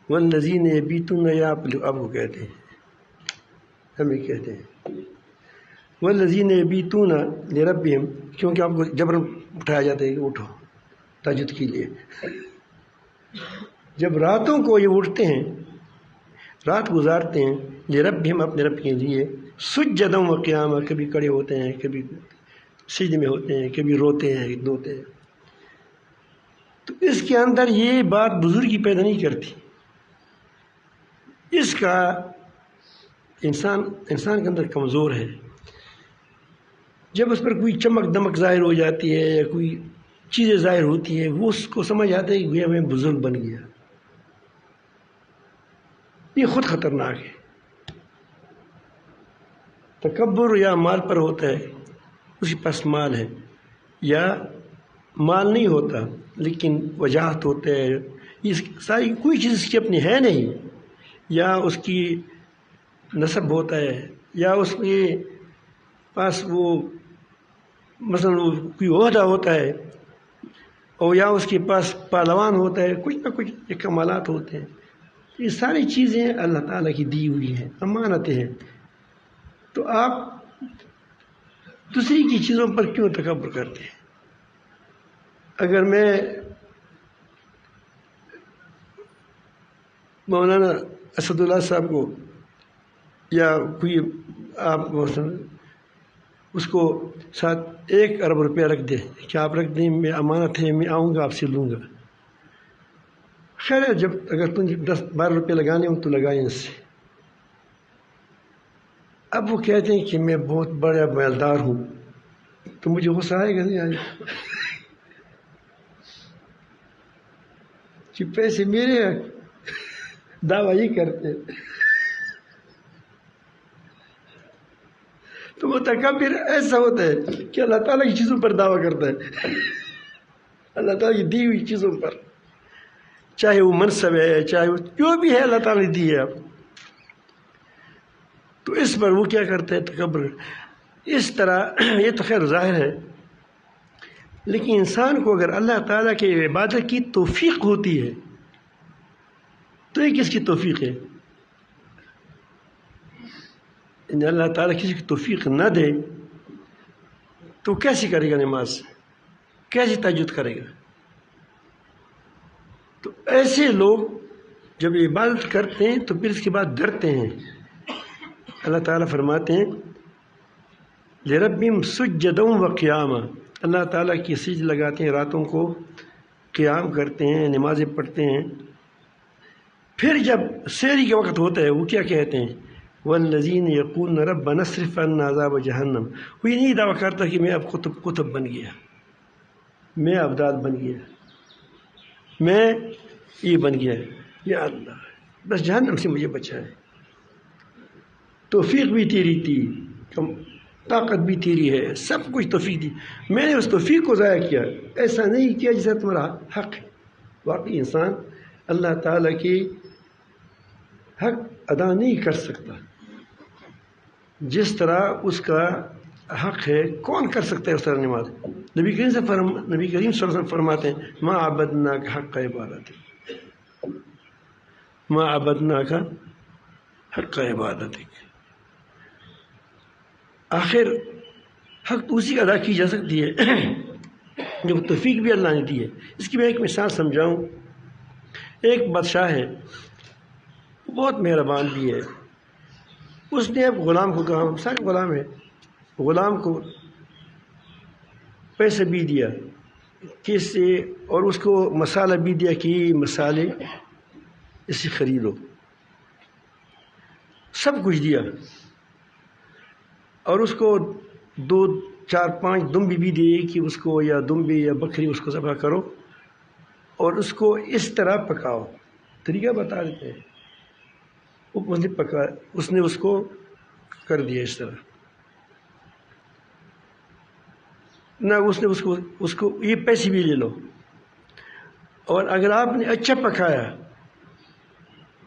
والذین یبیتون، یا آپ کو کہتے ہیں، ہمیں کہتے ہیں والذین یبیتون لربہم، کیونکہ آپ کو جبرن اٹھایا جاتا ہے کہ اٹھو تہجد کے لیے. جب راتوں کو یہ اٹھتے ہیں، رات گزارتے ہیں، لربہم، اپنے رب کے لیے، سجدا و قیاما، کبھی کھڑے ہوتے ہیں، کبھی سجدے میں ہوتے ہیں، کبھی روتے ہیں، دھوتے ہیں. تو اس کے اندر یہ بات بزرگی پیدا نہیں کرتی. اس کا انسان کے اندر کمزور ہے. جب اس پر کوئی چمک دمک ظاہر ہو جاتی ہے یا کوئی چیزیں ظاہر ہوتی ہیں، وہ اس کو سمجھ آتا ہے کہ گویا میں بزرگ بن گیا. یہ خود خطرناک ہے. تکبر یا مال پر ہوتا ہے، اسی پاس مال ہے، یا مال نہیں ہوتا لیکن وجاہت ہوتا ہے، یہ ساری کوئی چیز اس کی اپنی ہے نہیں، یا اس کی نسب ہوتا ہے، یا اس کے پاس وہ مثلا کوئی عہدہ ہوتا ہے، اور یا اس کے پاس پہلوان ہوتا ہے، کچھ نہ کچھ کمالات ہوتے ہیں. یہ ساری چیزیں اللہ تعالیٰ کی دی ہوئی ہیں، امانتیں ہیں. تو آپ دوسری کی چیزوں پر کیوں تکبر کرتے ہیں؟ اگر میں مولانا اسد اللہ صاحب کو یا کوئی آپ اس کو ساتھ 1 ارب روپیہ رکھ دیں کہ آپ رکھ دیں، میں امانت ہے، میں آؤں گا آپ سے لوں گا. خیر ہے، جب اگر تم 10-12 روپے لگانے ہوں تو لگائیں اس سے. اب وہ کہتے ہیں کہ میں بہت بڑا مالدار ہوں، تو مجھے غصہ آئے گا نہیں آئے گا کہ پیسے میرے دعویٰ یہ کرتے. تو متکبر ایسا ہوتا ہے کہ اللہ تعالیٰ کی چیزوں پر دعویٰ کرتا ہے، اللہ تعالیٰ کی دی ہوئی چیزوں پر، چاہے وہ منصب ہے، چاہے وہ جو بھی ہے اللہ تعالیٰ نے دی ہے آپ. تو اس پر وہ کیا کرتا ہے، تکبر. اس طرح یہ تو خیر ظاہر ہے، لیکن انسان کو اگر اللہ تعالیٰ کی عبادت کی توفیق ہوتی ہے تو یہ کس کی توفیق ہے؟ اللہ تعالیٰ کسی کی توفیق نہ دے تو کیسی کرے گا نماز، کیسی تہجد کرے گا؟ تو ایسے لوگ جب عبادت کرتے ہیں تو پھر اس کے بعد ڈرتے ہیں۔ اللہ تعالیٰ فرماتے ہیں لِرَبِّهِمْ سُجَّدًا وَقِيَامًا، اللہ تعالیٰ کی سجدے لگاتے ہیں، راتوں کو قیام کرتے ہیں، نمازیں پڑھتے ہیں۔ پھر جب سحری کے وقت ہوتا ہے وہ کیا کہتے ہیں؟ وَالَّذِينَ يَقُولُونَ رَبَّنَا اصْرِفْ عَنَّا عَذَابَ جَهَنَّمَ، وہ یہ نہیں دعویٰ کرتا کہ میں اب قطب بن گیا، میں ابدال بن گیا، میں یہ بن گیا، یا اللہ بس جہنم سے مجھے بچائے، توفیق بھی تیری تھی، طاقت بھی تیری ہے، سب کچھ توفیق دی، میں نے اس توفیق کو ضائع کیا، ایسا نہیں کیا جیسا تمہارا حق ہے۔ واقعی انسان اللہ تعالیٰ کی حق ادا نہیں کر سکتا، جس طرح اس کا حق ہے کون کر سکتا ہے اس طرح نماز؟ نبی کریم صلی اللہ علیہ وسلم فرماتے ہیں ما عبدناک حق عبادتک، ما عبدناک حق عبادتک، آخر حق تو اسی کا ادا کی جا سکتی ہے جب توفیق بھی اللہ نے دی ہے۔ اس کی میں ایک مثال سمجھاؤں، ایک بادشاہ ہے، بہت مہربان بھی ہے، اس نے اب غلام کو کہا، سارے غلام ہے، غلام کو پیسے بھی دیا کس سے، اور اس کو مسالہ بھی دیا کہ یہ مسالے اسے خریدو، سب کچھ دیا، اور اس کو 2 4 5 دمبی بھی دیے کہ اس کو یا دمبی یا بکری اس کو ذبح کرو اور اس کو اس طرح پکاؤ، طریقہ بتا دیتے ہیں، اس نے اس کو کر دیا اس طرح، نہ اس نے اس کو یہ پیسے بھی لے لو، اور اگر آپ نے اچھا پکایا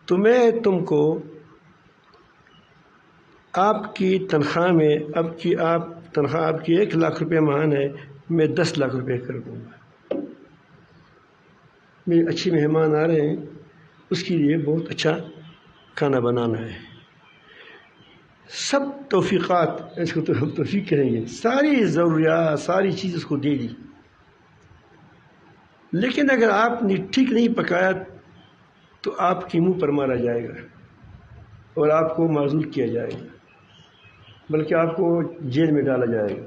تو میں تم کو آپ کی تنخواہ میں تنخواہ آپ کی 1 لاکھ روپے ماہانہ ہے، میں 10 لاکھ روپے کر دوں گا، میرے اچھے مہمان آ رہے ہیں، اس کے لیے بہت اچھا کھانا بنانا ہے۔ سب توفیقات، اس کو تو ہم توفیق کہیں گے، ساری ضروریات ساری چیز اس کو دے دی، لیکن اگر آپ نے ٹھیک نہیں پکایا تو آپ کے منہ پر مارا جائے گا اور آپ کو معزول کیا جائے گا، بلکہ آپ کو جیل میں ڈالا جائے گا۔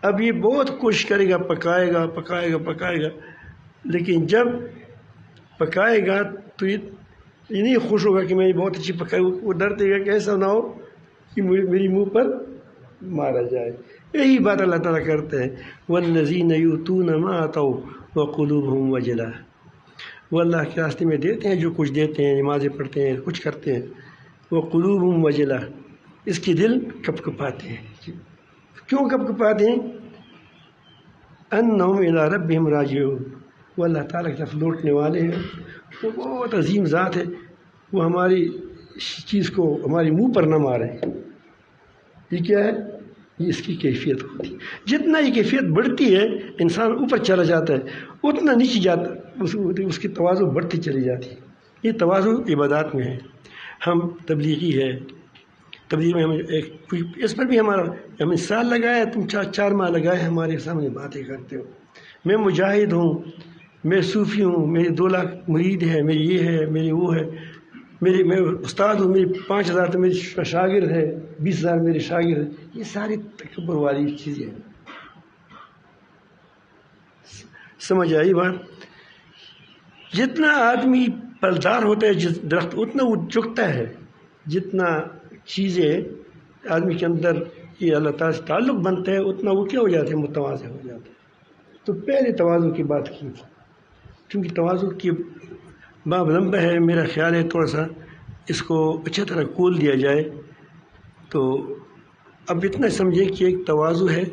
اب یہ بہت کوشش کرے گا، پکائے گا، لیکن جب پکائے گا تو یہ نہیں خوش ہوگا کہ میں بہت اچھی پکائی، وہ ڈرتے گا کہ ایسا نہ ہو کہ میری منہ پر مارا جائے۔ یہی بات اللہ تعالیٰ کرتے ہیں وَالَّذِينَ يُؤْتُونَ مَا آتَوْا وَقُلُوبُهُمْ وَجِلَةٌ، وہ اللہ کے راستے میں دیتے ہیں جو کچھ دیتے ہیں، نمازیں پڑھتے ہیں، کچھ کرتے ہیں، وَقُلُوبُهُمْ وَجِلَةٌ، اس کے دل کپ کپاتے ہیں۔ کیوں کپ کپاتے ہیں؟ أَنَّهُمْ إِلَىٰ رَبِّهِمْ رَاجِعُونَ، وہ اللہ تعالیٰ کی طرف لوٹنے والے ہیں، وہ بہت عظیم ذات ہے، وہ ہماری چیز کو ہمارے منہ پر نہ مارے۔ یہ کیا ہے؟ یہ اس کی کیفیت ہوتی ہے، جتنا یہ کیفیت بڑھتی ہے انسان اوپر چلا جاتا ہے، اتنا نیچے جاتا، اس کی تواضع بڑھتی چلی جاتی ہے۔ یہ تواضع عبادات میں ہے۔ ہم تبلیغی ہے، تبلیغ میں ہم اس پر بھی ہم سال لگائے، تم 4 ماہ لگائے ہمارے سامنے باتیں کرتے ہو، میں مجاہد ہوں، میں صوفی ہوں، میرے 2 لاکھ مرید ہے، میری یہ ہے، میری وہ ہے، میں استاد ہوں، میری 5,000 تو میرے شاگرد ہے، 20,000 میرے شاگرد ہیں، یہ ساری تکبر والی چیزیں ہیں۔ سمجھ آئی بات؟ جتنا آدمی پلدار ہوتا ہے جس درخت اتنا وہ جھکتا ہے، جتنا چیزیں آدمی کے اندر یہ اللہ تعالیٰ سے تعلق بنتا ہے اتنا وہ کیا ہو جاتے ہیں؟ متواضع ہو جاتے ہیں۔ تو پہلے تواضع کی بات کی، کیونکہ تواضع کی باب لمبا ہے، میرا خیال ہے تھوڑا سا اس کو اچھا طرح کھول دیا جائے۔ تو اب اتنا سمجھیں کہ ایک تواضع ہے،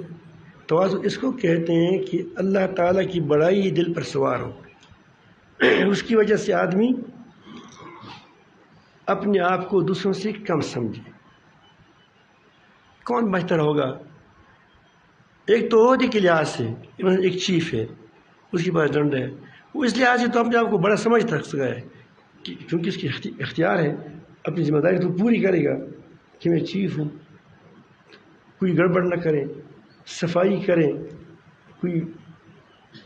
تواضع اس کو کہتے ہیں کہ اللہ تعالیٰ کی بڑائی دل پر سوار ہو، اس کی وجہ سے آدمی اپنے آپ کو دوسروں سے کم سمجھے۔ کون بہتر ہوگا؟ ایک تو عہدے کے لحاظ سے، ایک چیف ہے، اس کے پاس ڈنڈا ہے، وہ اس لحاظ سے تو اپنے آپ کو بڑا سمجھ سکتا ہے کیونکہ اس کی اختیار ہے، اپنی ذمہ داری تو پوری کرے گا، کہ میں چیف ہوں، کوئی گڑبڑ نہ کریں، صفائی کریں. کوئی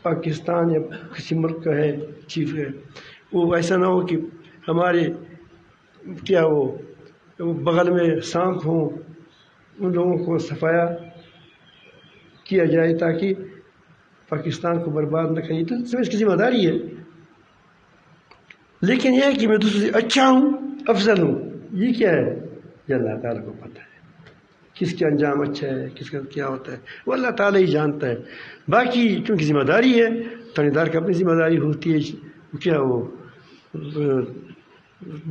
پاکستان یا کسی ملک کا ہے چیف ہے، وہ ایسا نہ ہو کہ ہمارے کیا وہ بغل میں سانپ ہوں، ان لوگوں کو صفایا کیا جائے تاکہ پاکستان کو برباد نہ کریں. تو اس کی ذمہ داری ہے. لیکن یہ ہے کہ میں دوسرے سے اچھا ہوں، افضل ہوں، یہ کیا ہے؟ یہ اللہ تعالیٰ کو پتہ ہے کس کا انجام اچھا ہے، کس کا کیا ہوتا ہے، وہ اللہ تعالیٰ ہی جانتا ہے. باقی چونکہ ذمہ داری ہے، تھانے دار کی اپنی ذمہ داری ہوتی ہے، کیا وہ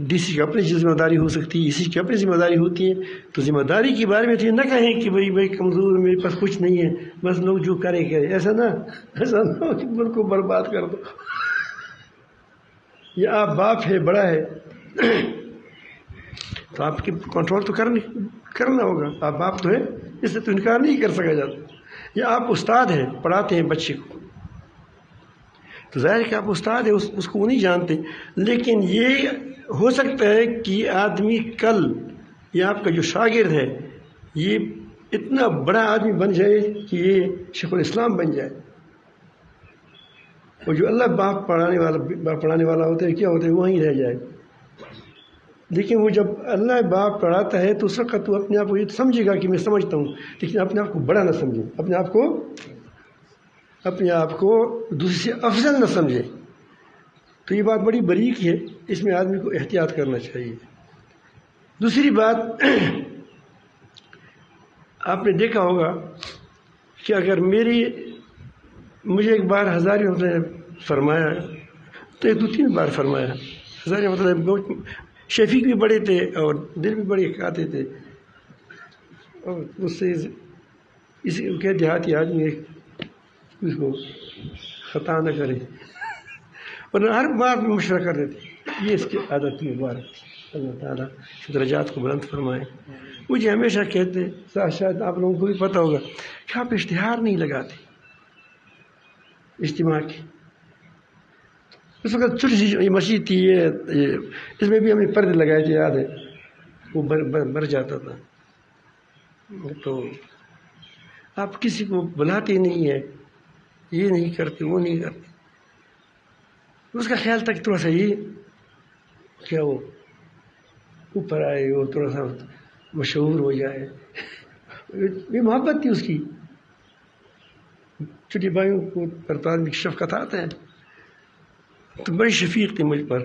ڈی سی کی اپنی ذمہ داری ہو سکتی ہے، اسی کی اپنی ذمہ داری ہوتی ہے. تو ذمہ داری کے بارے میں تو یہ نہ کہیں کہ بھائی کمزور، میرے پاس کچھ نہیں ہے، بس لوگ جو کرے ایسا نہ ہو کہ ملک کو برباد کر دو. یہ آپ باپ ہے، بڑا ہے، تو آپ کی کنٹرول تو کرنا ہوگا. آپ باپ تو ہے، اس سے تو انکار نہیں کر سکا جاتا. یا آپ استاد ہیں، پڑھاتے ہیں بچے کو، تو ظاہر ہے کہ آپ استاد ہیں، اس کو وہ نہیں جانتے. لیکن یہ ہو سکتا ہے کہ آدمی کل یہ آپ کا جو شاگرد ہے یہ اتنا بڑا آدمی بن جائے کہ یہ شیخ الاسلام بن جائے. اور جو اللہ باپ پڑھانے والا ہوتا ہے کیا ہوتا ہے، وہیں رہ جائے. لیکن وہ جب اللہ باپ پڑھاتا ہے تو اس وقت تو اپنے آپ کو یہ سمجھے گا کہ میں سمجھتا ہوں، لیکن اپنے آپ کو بڑا نہ سمجھے، اپنے آپ کو دوسرے سے افضل نہ سمجھے. تو یہ بات بڑی باریک ہے، اس میں آدمی کو احتیاط کرنا چاہیے. دوسری بات، آپ نے دیکھا ہوگا کہ اگر مجھے ایک بار ہزاری نے فرمایا، تو 2-3 بار فرمایا. ہزاری مطلب شفیق بھی بڑے تھے اور دل بھی بڑے کھاتے تھے، اور اس سے کہ دیہاتی آدمی اس کو خطا نہ کرے، اور ہر بات میں مشورہ کر دیتے. یہ اس کی عادت مبارک تھی. اللہ تعالیٰ درجات کو بلند فرمائے. مجھے ہمیشہ کہتے، شاید آپ لوگوں کو بھی پتہ ہوگا، کہ آپ اشتہار نہیں لگاتے اجتماع کی. اس وقت چھوٹی سی مسجد تھی، اس میں بھی ہمیں پردے لگائے تھے، یاد ہے، وہ بھر جاتا تھا. تو آپ کسی کو بلاتے نہیں ہیں، یہ نہیں کرتے، وہ نہیں کرتے. اس کا خیال تک تھوڑا سا یہ کیا وہ اوپر آئے اور تھوڑا سا مشہور ہو جائے. یہ محبت تھی اس کی. چھوٹی بھائیوں کو پر تو آدمی کی شفقت آتا ہے، تو بڑی شفیق تھی مجھ پر.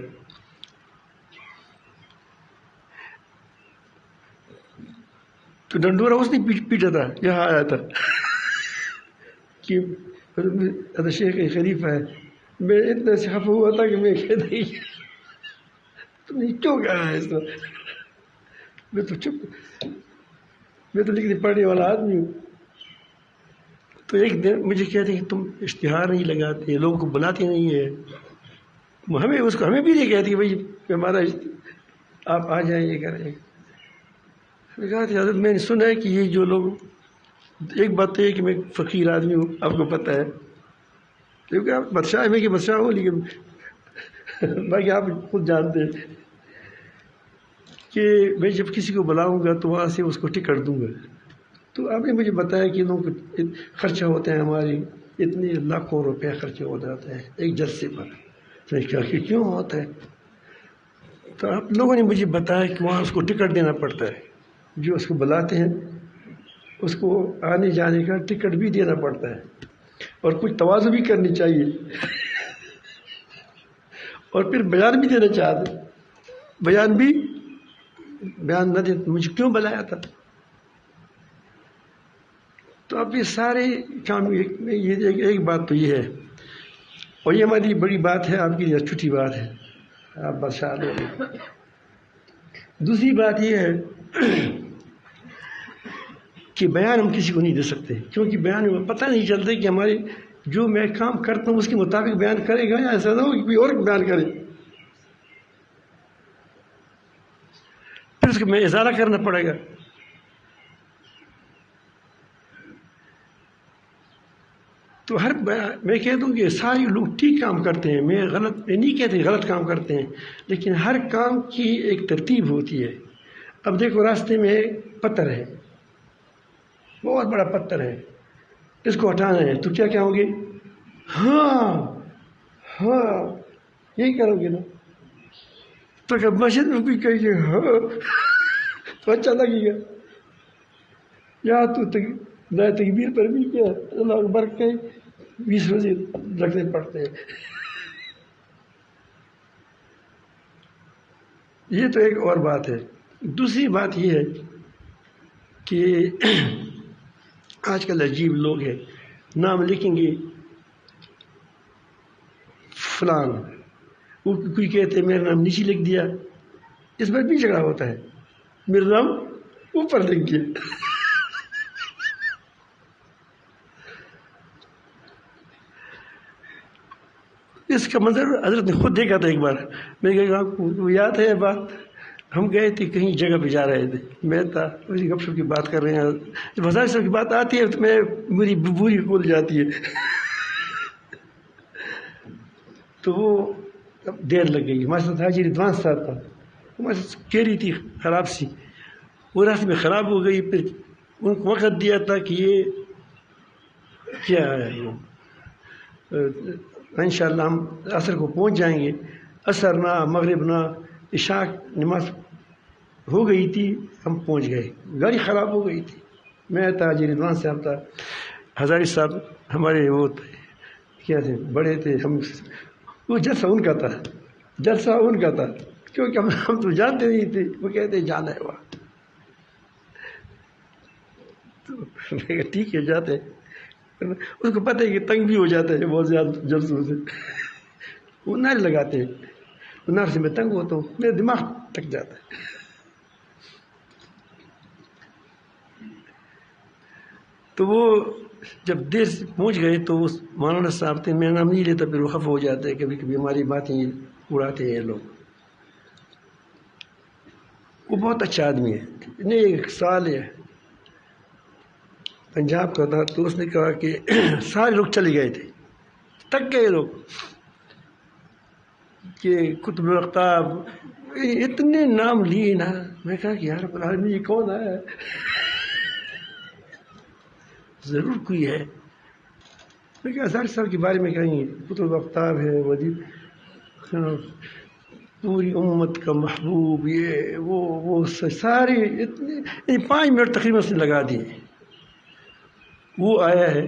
تو ڈنڈورا اس نے پیٹا تھا، یہاں آیا تھا کہ شیخ خلیفہ ہے. میں اتنا سے خفا ہوا تھا کہ میں کہہ دیں تم نے کیوں کہا ہے اس طرح. میں تو چپ، میں تو لکھنے پڑھنے والا آدمی ہوں. تو ایک دن مجھے کہتے کہ تم اشتہار نہیں لگاتے، لوگوں کو بلاتے نہیں ہیں. ہمیں بھی نہیں کہتی بھائی ہمارا آپ آ جائیں، یہ کریں. کہا کہ حضرت میں نے سنا ہے کہ یہ جو لوگ، ایک بات تو یہ کہ میں فقیر آدمی ہوں، آپ کو پتہ ہے، کیونکہ آپ بادشاہ میں کہ بادشاہ ہوں، لیکن باقی آپ خود جانتے ہیں کہ میں جب کسی کو بلاؤں گا تو وہاں سے اس کو ٹکٹ دوں گا. تو آپ نے مجھے بتایا کہ لوگ خرچہ ہوتے ہیں، ہماری اتنے لاکھوں روپے خرچہ ہو جاتا ہے ایک جلسے پر. تو میں کہا کہ کیوں ہوتا ہے؟ تو آپ لوگوں نے مجھے بتایا کہ وہاں اس کو ٹکٹ دینا پڑتا ہے، جو اس کو بلاتے ہیں اس کو آنے جانے کا ٹکٹ بھی دینا پڑتا ہے، اور کچھ تواضع بھی کرنی چاہیے، اور پھر بیان بھی دینا چاہتے. بیان نہ دے مجھے کیوں بلایا تھا؟ تو اب یہ سارے کام، یہ ایک بات تو یہ ہے، اور یہ ہماری بڑی بات ہے، آپ کے لیے چھوٹی بات ہے، آپ بادشاہ لوگ. دوسری بات یہ ہے کہ بیان ہم کسی کو نہیں دے سکتے، کیونکہ بیان میں پتہ نہیں چلتا کہ ہمارے جو میں کام کرتا ہوں اس کے مطابق بیان کرے گا، یا ایسا نہ ہو کہ کوئی اور بیان کرے، پھر اس کو میں ازالہ کرنا پڑے گا. تو میں کہہ دوں کہ سارے لوگ ٹھیک کام کرتے ہیں، میں نہیں کہتے غلط کام کرتے ہیں، لیکن ہر کام کی ایک ترتیب ہوتی ہے. اب دیکھو راستے میں پتھر ہے، بہت بڑا پتھر ہے، اس کو ہٹانا ہے، تو کیا کہو گے؟ ہاں ہاں یہی کرو گے نا۔ تو کہ مسجد میں کوئی کہے گا ہاں تو اچھا لگے گا، یا تو تکبیر پر بھی کیا اللہ اکبر کے 20 روزے رکھنے پڑتے ہیں۔ یہ تو ایک اور بات ہے۔ دوسری بات یہ ہے کہ آج کل عجیب لوگ ہیں، نام لکھیں گے فلان، وہ کوئی کہتے ہیں میرا نام نیچے لکھ دیا، اس پر بھی جھگڑا ہوتا ہے، میرا نام اوپر لکھ دیا۔ اس کا منظر حضرت نے خود دیکھا تھا ایک بار، میں کہا آپ کو یاد ہے بات، ہم گئے تھے کہیں جگہ پہ جا رہے تھے، میں تھا اسی گپ شپ کی بات کر رہے ہیں، جب ہزار صاحب کی بات آتی ہے تو میری بوری کھول جاتی ہے۔ تو وہ اب دیر لگ گئی، ہمارے ساتھ حاجی رضوان صاحب تھا، ہمارے ساتھ کہہ رہی تھی خراب سی، وہ راستے میں خراب ہو گئی، پھر ان کو وقت دیا تھا کہ یہ کیا ہے، انشاءاللہ ہم عصر کو پہنچ جائیں گے، عصر نہ مغرب نہ عشاء نماز ہو گئی تھی، ہم پہنچ گئے، گاڑی خراب ہو گئی تھی، میں تھا حاجی رضوان صاحب تھا، ہزاری صاحب ہمارے وہ تھے کیا تھے بڑے تھے، ہم وہ جلسہ ان کا تھا، جلسہ ان کا تھا، کیونکہ ہم تو جانتے نہیں تھے، وہ کہتے جانا ہے وہاں، تو میں کہا ٹھیک ہے جاتے، اس کو پتہ ہے کہ تنگ بھی ہو جاتا ہے بہت زیادہ جلسوں سے، وہ نعرے لگاتے ہیں، نعرے سے میں تنگ ہوتا ہوں، میرا دماغ تھک جاتا ہے۔ تو وہ جب دیر سے پہنچ گئے تو اس مولانا صاحب تھے، میرا نام نہیں لیتا، پھر وہ خفا ہو جاتا ہے، کبھی کبھی ہماری باتیں اڑاتے ہیں لوگ۔ وہ بہت اچھا آدمی ہے، نیک سال ہے، پنجاب کا تھا، تو اس نے کہا کہ سارے لوگ چلے گئے تھے، تک گئے لوگ کہ قطب الافطاب اتنے نام لیے نا، میں کہا کہ یار العالمین یہ کون ہے، ضرور کوئی ہے، میں کہا ہزار صاحب کے بارے میں کہیں قطب الافطاب ہے، وجیب پوری امت کا محبوب، یہ وہ سارے اتنے 5 منٹ تقریباً اس نے لگا دیے، وہ آیا ہے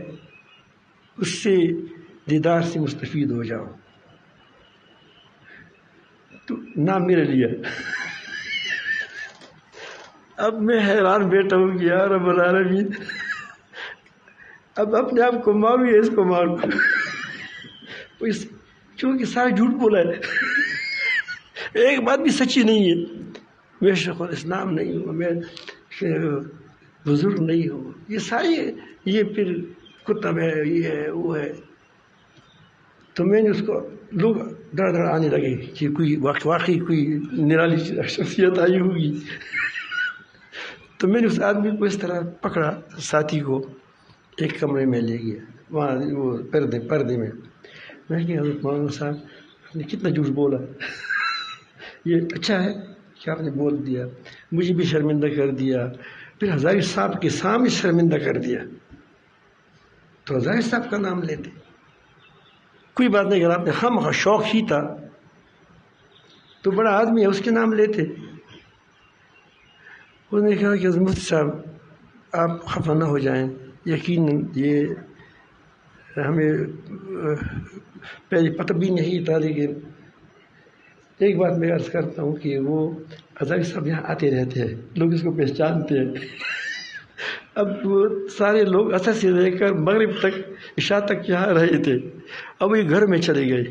اس سے دیدار سے مستفید ہو جاؤ، تو نام میرا لیا۔ اب میں حیران بیٹھا ہوں کہ یا رب العالمین، اب اپنے آپ کو ماروں یا اس کو ماروں، چونکہ سارا جھوٹ بولا ہے، ایک بات بھی سچی نہیں ہے، میں شیخ الاسلام نہیں ہوں، میں بزرگ نہیں ہوں، یہ ساری یہ پھر کتب ہے، یہ ہے وہ ہے، تو میں نے اس کو لوگ دڑ دڑ آنے لگے کہ کوئی واقعی کوئی نرالی شخصیت آئی ہوگی، تو میں نے اس آدمی کو اس طرح پکڑا، ساتھی کو ایک کمرے میں لے گیا، وہاں وہ پردے میں کہ حضرت مولانا صاحب نے کتنا جھوٹ بولا، یہ اچھا ہے کہ آپ نے بول دیا، مجھے بھی شرمندہ کر دیا، پھر ہزاری صاحب کے سامنے شرمندہ کر دیا، تو ہزاری صاحب کا نام لیتے، کوئی بات نہیں، اگر آپ نے خواہ شوق ہی تھا تو بڑا آدمی ہے اس کے نام لیتے۔ انہوں نے کہا کہ مفتی صاحب آپ خفا نہ ہو جائیں، یقیناً یہ ہمیں پہلے پتہ بھی نہیں تھا، لیکن ایک بات میں عرض کرتا ہوں کہ وہ ہزاری صاحب یہاں آتے رہتے ہیں، لوگ اس کو پہچانتے ہیں، اب وہ سارے لوگ عصر سے لے کر مغرب تک عشاء تک یہاں رہے تھے، اب وہ گھر میں چلے گئے،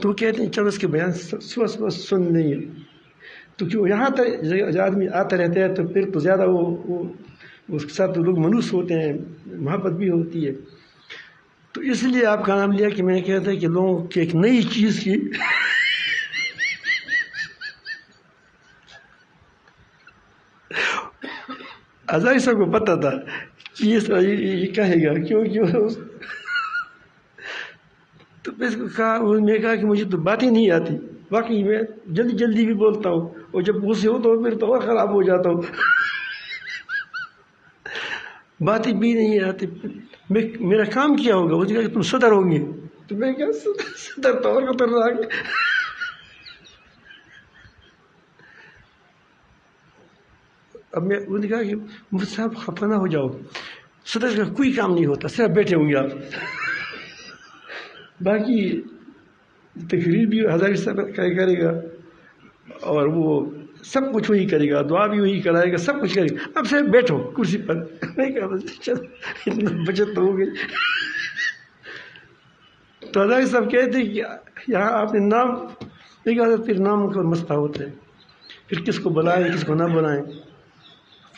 تو وہ کہتے ہیں چلو اس کے بیان صبح صبح سن لیں گے، تو کیوں یہاں تک آدمی آتا رہتا ہے تو پھر تو زیادہ وہ اس کے ساتھ لوگ منوس ہوتے ہیں، محبت بھی ہوتی ہے، تو اس لیے آپ کا نام لیا کہ میں کہتا ہے کہ لوگوں کی ایک نئی چیز کی ہزاری صاحب کو پتہ تھا کہ یہ کہے گا کیوں تو میں اس کو کہا، میں کہا کہ مجھے تو باتیں نہیں آتی، واقعی میں جلدی بھی بولتا ہوں، اور جب غصے ہو تو پھر تو اور خراب ہو جاتا ہوں. باتیں بھی نہیں آتی. میرا کام کیا ہوگا؟ وہ کہا کہ تم صدر ہوں گے. تو میں کیا صدر تو اور خطر رہا کہ اب میں انہوں نے کہا کہ مفتی صاحب خفا نہ ہو جاؤ، صدر کا کوئی کام نہیں ہوتا، صرف بیٹھے ہوں گے آپ. باقی تقریر بھی ہزاری صاحب کرے گا اور وہ سب کچھ وہی کرے گا، دعا بھی وہی کرائے گا، سب کچھ کرے گا، اب صرف بیٹھو کرسی پر. میں کہا بس چلو اتنا بچت تو ہو گئی. تو ہزاری صاحب کہتے کہ یہاں آپ نے نام نہیں کہا، پھر نام کا مسئلہ ہوتا ہے، پھر کس کو بلائیں کس کو نہ بلائیں.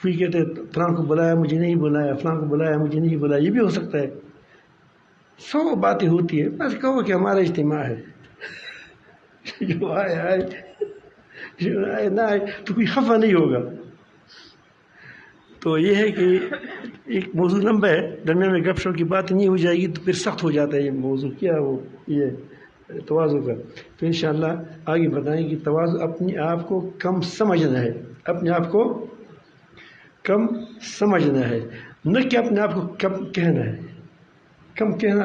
کوئی کہتے ہیں فلاں کو بلایا مجھے نہیں بلایا، فلاں کو بلایا مجھے نہیں بلایا، یہ بھی ہو سکتا ہے. 100 باتیں ہوتی ہیں. بس کہو کہ ہمارا اجتماع ہے، جو آئے آئے، جو آئے نہ آئے تو کوئی خفا نہیں ہوگا. تو یہ ہے کہ ایک موضوع لمبا ہے، درمیان میں گپ شپ کی بات نہیں ہو جائے گی تو پھر سخت ہو جاتا ہے. یہ موضوع کیا وہ یہ تواضع کا. تو انشاءاللہ آگے بتائیں کہ تواضع اپنے آپ کو کم سمجھنا ہے، اپنے آپ کو کم سمجھنا ہے، نہ کہ اپنے آپ کو کم کہنا ہے. کم کہنا